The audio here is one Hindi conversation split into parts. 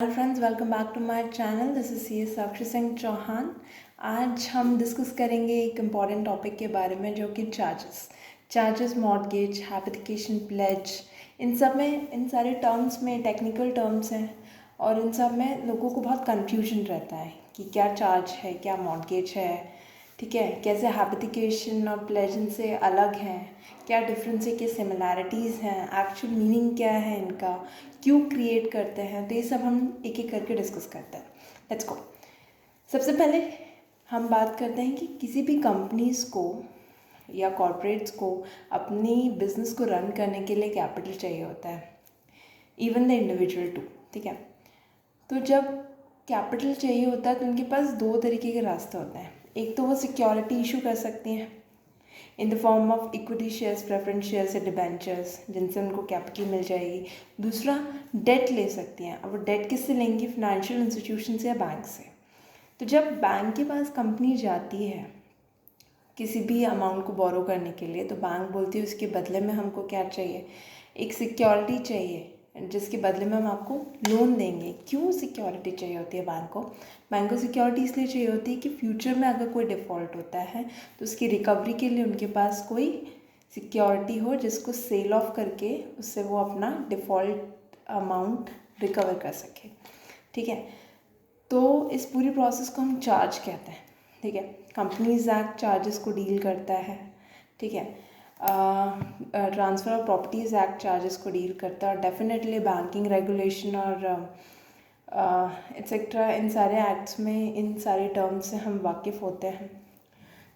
Hello friends, welcome back to my channel. This is C S Sakshi Singh Chauhan. आज हम डिस्कस करेंगे एक इम्पॉर्टेंट टॉपिक के बारे में जो कि चार्जेस, मॉर्गेज, हाइपोथेकेशन, प्लेज। इन सब में, इन सारे टर्म्स में टेक्निकल टर्म्स हैं और इन सब में लोगों को बहुत कन्फ्यूजन रहता है कि क्या चार्ज है, क्या मॉर्गेज है, ठीक है, कैसे हाइपोथेकेशन और प्लेज इनसे अलग हैं, क्या डिफरेंस है, क्या सिमिलैरिटीज़ हैं, एक्चुअल मीनिंग क्या है इनका, क्यों क्रिएट करते हैं। तो ये सब हम एक एक करके डिस्कस करते हैं। Let's go. सबसे पहले हम बात करते हैं कि किसी भी कंपनीज़ को या कॉर्पोरेट्स को अपनी बिजनेस को रन करने के लिए कैपिटल चाहिए होता है, इवन द इंडिविजुअल टू, ठीक है। तो जब कैपिटल चाहिए होता है तो उनके पास दो तरीके के रास्ते होते हैं। एक तो वो सिक्योरिटी इशू कर सकती हैं in the form of equity shares, preference shares या डिबेंचर्स, जिनसे उनको कैपिटल मिल जाएगी। दूसरा, डेट ले सकती हैं। अब वो डेट किससे लेंगी? फाइनेंशियल इंस्टीट्यूशन से या बैंक से। तो जब बैंक के पास कंपनी जाती है किसी भी अमाउंट को बोरो करने के लिए, तो बैंक बोलती है उसके बदले में हमको क्या चाहिए, एक सिक्योरिटी चाहिए जिसके बदले में हम आपको लोन देंगे। क्यों सिक्योरिटी चाहिए होती है बैंक को? बैंक को सिक्योरिटी इसलिए चाहिए होती है कि फ्यूचर में अगर कोई डिफ़ॉल्ट होता है तो उसकी रिकवरी के लिए उनके पास कोई सिक्योरिटी हो जिसको सेल ऑफ करके उससे वो अपना डिफ़ॉल्ट अमाउंट रिकवर कर सके, ठीक है। तो इस पूरी प्रोसेस को हम चार्ज कहते हैं, ठीक है। कंपनीज एक्ट चार्जेस को डील करता है, ठीक है। Transfer of properties act charges को डील करता है और डेफिनेटली बैंकिंग रेगुलेशन और एट्सेट्रा, इन सारे एक्ट्स में इन सारे टर्म्स से हम वाकिफ़ होते हैं।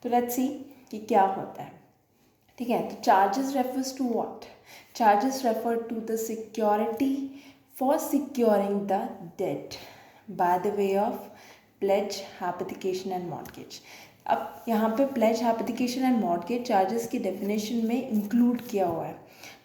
तो लेट्स सी कि क्या होता है, ठीक है। तो charges refers to what? Charges refer to the security for securing the debt by the way of pledge, hypothecation and mortgage. अब यहाँ पे pledge, hypothecation and mortgage charges की डेफिनेशन में इंक्लूड किया हुआ है,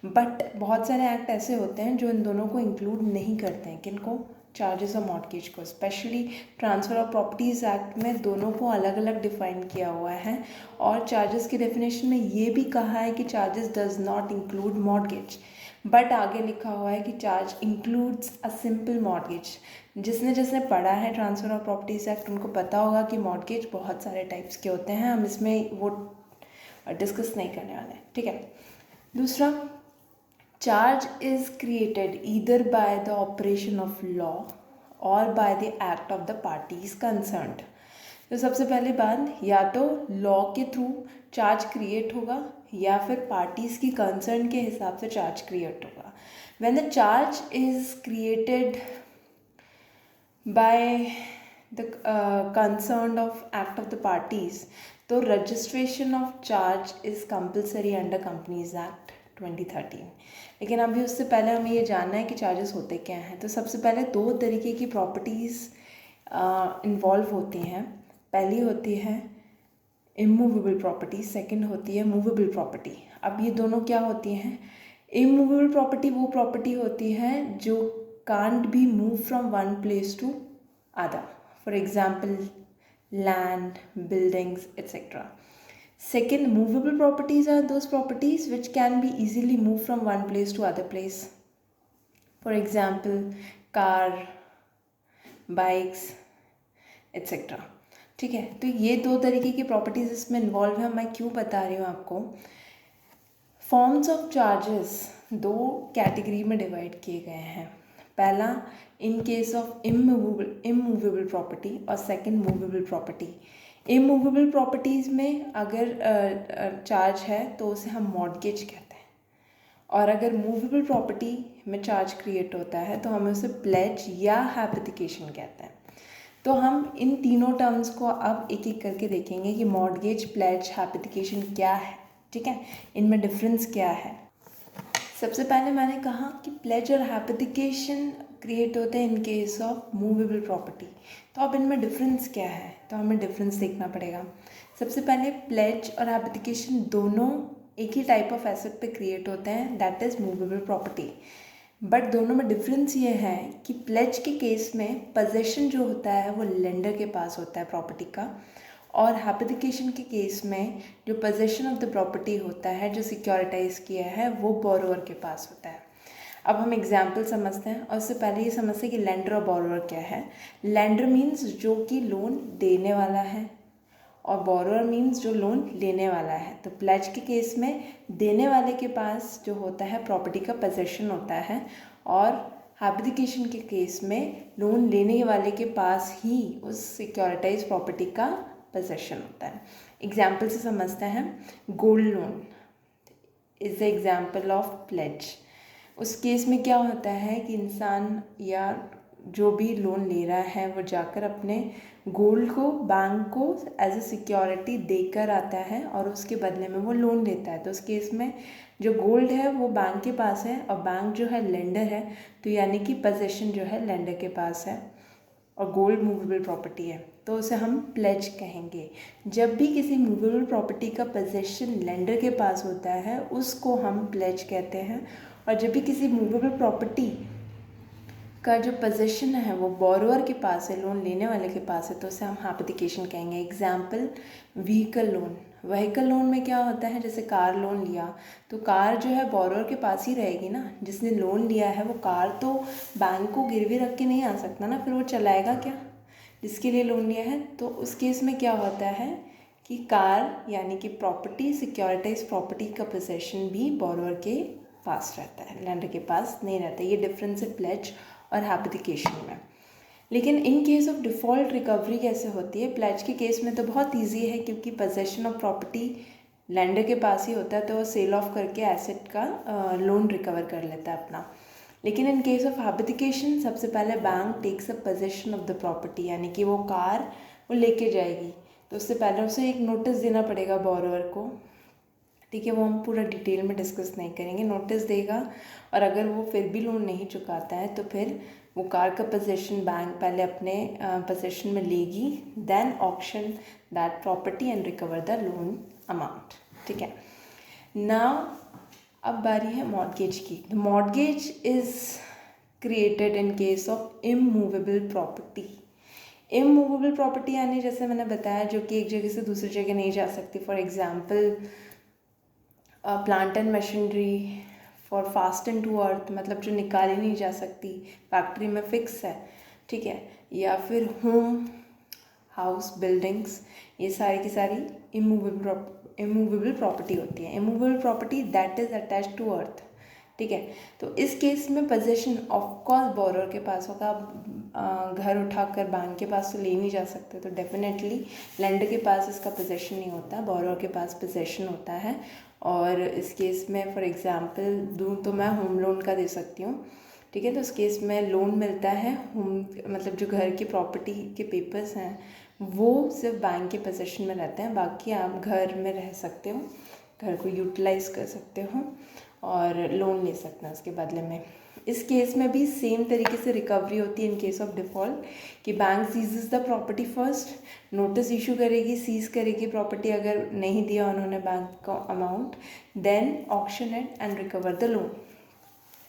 बट बहुत सारे एक्ट ऐसे होते हैं जो इन दोनों को इंक्लूड नहीं करते हैं। किनको? चार्जेस और मॉर्गेज को। Specially transfer of properties act में दोनों को अलग अलग डिफाइन किया हुआ है और चार्जेस की डेफिनेशन में ये भी कहा है कि charges does not include mortgage, but आगे लिखा हुआ है कि charge includes a simple mortgage. जिसने पढ़ा है ट्रांसफ़र ऑफ प्रॉपर्टीज़ एक्ट उनको पता होगा कि मॉर्गेज बहुत सारे टाइप्स के होते हैं, हम इसमें वो डिस्कस नहीं करने वाले हैं, ठीक है। दूसरा, charge is created either by the operation of law और by the act of the parties concerned. तो सबसे पहली बात, या तो लॉ के थ्रू चार्ज क्रिएट होगा या फिर पार्टीज़ की कंसर्न के हिसाब से चार्ज क्रिएट होगा। When the charge is created by the concern of act of the parties, तो registration of charge is compulsory under Companies Act 2013। लेकिन अभी उससे पहले हमें ये जानना है कि चार्जेस होते क्या हैं। तो सबसे पहले दो तरीके की प्रॉपर्टीज़ इन्वॉल्व होती हैं। पहली होती है इमूवेबल प्रॉपर्टी, सेकंड होती है मूवेबल प्रॉपर्टी। अब ये दोनों क्या होती हैं? इमूवेबल प्रॉपर्टी वो प्रॉपर्टी होती है जो can't be move from one place to other, for example land, buildings, etc. Second, movable properties are those properties which can be easily moved from one place to other place. For example, car, bikes, etc. ठीक है, तो ये दो तरीके की प्रॉपर्टीज़ इसमें इन्वॉल्व है। मैं क्यों बता रही हूँ आपको? फॉर्म्स ऑफ चार्जेस दो कैटेगरी में डिवाइड किए गए हैं। पहला, in case of immovable property और second movable property. Immovable properties में अगर चार्ज है तो उसे हम मॉर्गेज कहते हैं, और अगर मूवेबल प्रॉपर्टी में चार्ज क्रिएट होता है तो हमें उसे प्लेज या हाइपोथेकेशन कहते हैं। तो हम इन तीनों टर्म्स को अब एक एक करके देखेंगे कि मॉर्गेज, प्लेज, हाइपोथेकेशन क्या है, ठीक है, इनमें डिफरेंस क्या है। सबसे पहले मैंने कहा कि प्लेज और हाइपोथेकेशन क्रिएट होते हैं इन केस ऑफ मूवेबल प्रॉपर्टी। तो अब इनमें डिफरेंस क्या है, तो हमें डिफरेंस देखना पड़ेगा। सबसे पहले प्लेज और हाइपोथेकेशन दोनों एक ही टाइप ऑफ एसेट पे क्रिएट होते हैं, that is movable property. But दोनों में डिफरेंस ये है कि प्लेज के केस में पोजेशन जो होता है वो लेंडर के पास होता है प्रॉपर्टी का, और हाइपोथेकेशन के केस में जो पोजेशन ऑफ द प्रॉपर्टी होता है, जो सिक्योरिटाइज किया है, वो बोरोवर के पास होता है। अब हम एग्जाम्पल समझते हैं, और उससे पहले ये समझते हैं कि लेंडर और बोरोअर क्या है। लेंडर मीन्स जो कि लोन देने वाला है, और बोरोअर मीन्स जो लोन लेने वाला है। तो प्लेज के केस में देने वाले के पास जो होता है प्रॉपर्टी का पोजेशन होता है, और हैबिटेशन के केस में लोन लेने वाले के पास ही उस सिक्योरिटाइज प्रॉपर्टी का पोजेशन होता है। एग्जाम्पल से समझते हैं। Gold loan is the example of pledge. उस केस में क्या होता है कि इंसान या जो भी लोन ले रहा है वो जाकर अपने गोल्ड को बैंक को एज अ सिक्योरिटी देकर आता है, और उसके बदले में वो लोन लेता है। तो उस केस में जो गोल्ड है वो बैंक के पास है, और बैंक जो है लेंडर है, तो यानी कि पोजेशन जो है लेंडर के पास है, और गोल्ड मूवेबल प्रॉपर्टी है, तो उसे हम प्लेज कहेंगे। जब भी किसी मूवेबल प्रॉपर्टी का पोजेशन लेंडर के पास होता है उसको हम प्लेज कहते हैं, और जब भी किसी मूवेबल प्रॉपर्टी का जो पोजेशन है वो बोरोअर के पास है, लोन लेने वाले के पास है, तो उसे हम हैबिटेशन कहेंगे। Example vehicle loan. Vehicle loan में क्या होता है, जैसे कार लोन लिया तो कार जो है बोरोअर के पास ही रहेगी ना। जिसने लोन लिया है वो कार तो बैंक को गिरवी रख के नहीं आ सकता ना, फिर वो चलाएगा क्या जिसके लिए लोन लिया है। तो उस केस में क्या होता है कि कार यानी कि प्रॉपर्टी, सिक्योरिटाइज प्रॉपर्टी का पोजेशन भी बोरोअर के पास रहता है, लेंडर के पास नहीं रहता। ये डिफरेंस है प्लेज और हैबिटेशन में। लेकिन इन केस ऑफ डिफ़ॉल्ट रिकवरी कैसे होती है? प्लेज के केस में तो बहुत इजी है, क्योंकि पोजेशन ऑफ प्रॉपर्टी लेंडर के पास ही होता है, तो वो सेल ऑफ करके एसेट का लोन रिकवर कर लेता है अपना। लेकिन इन केस ऑफ हैबिटेशन सबसे पहले bank takes a possession of the property, यानी कि वो कार वो लेके जाएगी, तो उससे पहले उसे एक नोटिस देना पड़ेगा बोरोअर को। ठीक है, वो हम पूरा डिटेल में डिस्कस नहीं करेंगे। नोटिस देगा, और अगर वो फिर भी लोन नहीं चुकाता है तो फिर वो कार का पोजेशन बैंक पहले अपने पोजेशन में लेगी, then auction that property and recover the loan amount. ठीक है, नाउ अब बारी है मॉर्गेज की। Mortgage is created in case of immovable property. Immovable property यानी जैसे मैंने बताया जो कि एक जगह से दूसरी जगह नहीं जा सकती। For example plant and machinery for fasten to earth, मतलब जो निकाली नहीं जा सकती, फैक्ट्री में फिक्स है। ठीक है, या फिर होम, हाउस, बिल्डिंग्स, ये सारी की सारी इमूवेबल प्रॉपर्टी होती है। Immovable property that is attached to earth. ठीक है, तो इस केस में पोजेशन ऑफ कोर्स बोरोअर के पास होगा। आप घर उठाकर बैंक के पास तो ले नहीं जा सकते, तो डेफिनेटली लेंडर के पास इसका पोजेशन नहीं होता, बोरोअर के पास पोजेशन होता है। और इस केस में फॉर एग्जांपल दूँ तो मैं होम लोन का दे सकती हूँ। ठीक है, तो इस केस में लोन मिलता है होम, मतलब जो घर की प्रॉपर्टी के पेपर्स हैं वो सिर्फ बैंक के पोजेशन में रहते हैं, बाकी आप घर में रह सकते हो, घर को यूटिलाइज़ कर सकते हो और लोन ले सकते हैं उसके बदले में। इस केस में भी सेम तरीके से रिकवरी होती है इन केस ऑफ डिफ़ॉल्ट, कि bank seizes the property first, notice issue करेगी, सीज करेगी प्रॉपर्टी अगर नहीं दिया उन्होंने बैंक का amount, then auction it and recover the loan.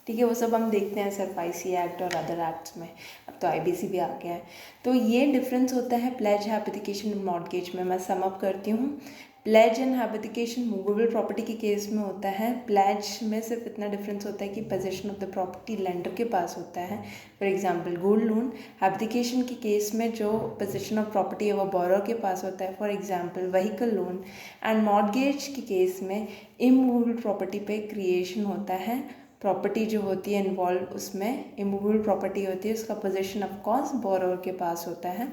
ठीक है, वो सब हम देखते हैं सिर्फ IC एक्ट और अदर एक्ट्स में, अब तो IBC भी आ गया है। तो ये डिफरेंस होता है प्लेज, हैबिटेशन और मॉर्गेज में। मैं सम अप करती हूँ। Pledge and habitation movable property के केस में होता है। प्लेज में सिर्फ इतना डिफरेंस होता है कि possession of the property lender के पास होता है, for example gold loan. Habitation के केस में जो पोजेशन ऑफ प्रॉपर्टी है वो बोरोअर के पास होता है, for example vehicle loan. And mortgage के केस में इमूवेबल प्रॉपर्टी पे क्रिएशन होता है, प्रॉपर्टी जो होती है इन्वॉल्व उसमें इमूवेबल प्रॉपर्टी होती है, उसका पोजेशन ऑफ कोर्स बोरोअर के पास होता है,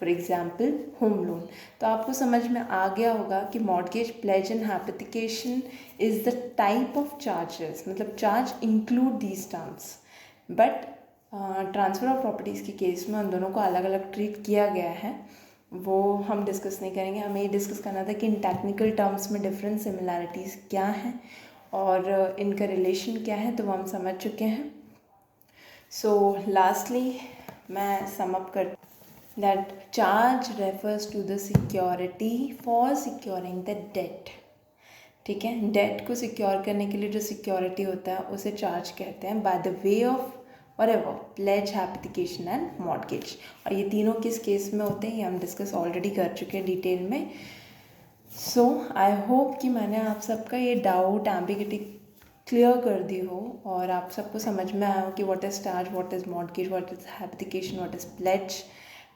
फॉर एग्जांपल होम लोन। तो आपको समझ में आ गया होगा कि mortgage, pledge and habitation is the type of charges, मतलब charge include these terms, but transfer of properties के केस में उन दोनों को अलग अलग ट्रीट किया गया है, वो हम डिस्कस नहीं करेंगे। हमें ये डिस्कस करना था कि इन टेक्निकल टर्म्स में डिफरेंट सिमिलैरिटीज़ क्या हैं और इनका रिलेशन क्या है, तो वो हम समझ चुके हैं। सो लास्टली मैं सम अप कर that charge refers to the security for securing the debt. ठीक है, डेट को सिक्योर करने के लिए जो सिक्योरिटी होता है उसे चार्ज कहते हैं, by the way of whatever pledge, habitation and mortgage. और ये तीनों किस केस में होते हैं ये हम डिस्कस ऑलरेडी कर चुके हैं डिटेल में। सो आई होप कि मैंने आप सबका ये डाउट, एम्बिगिटी क्लियर कर दी हो और आप सबको समझ में आया हो कि what is charge, what is mortgage, what is habitation, what is pledge.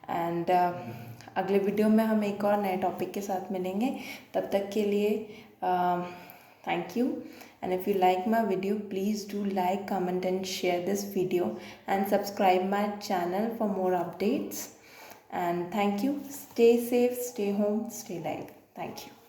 And अगले वीडियो में हम एक और नए टॉपिक के साथ मिलेंगे। तब तक के लिए thank you. And if you like my video, please do like, comment and share this video and subscribe my channel for more updates. And thank you. Stay safe, stay home, stay live. Thank you.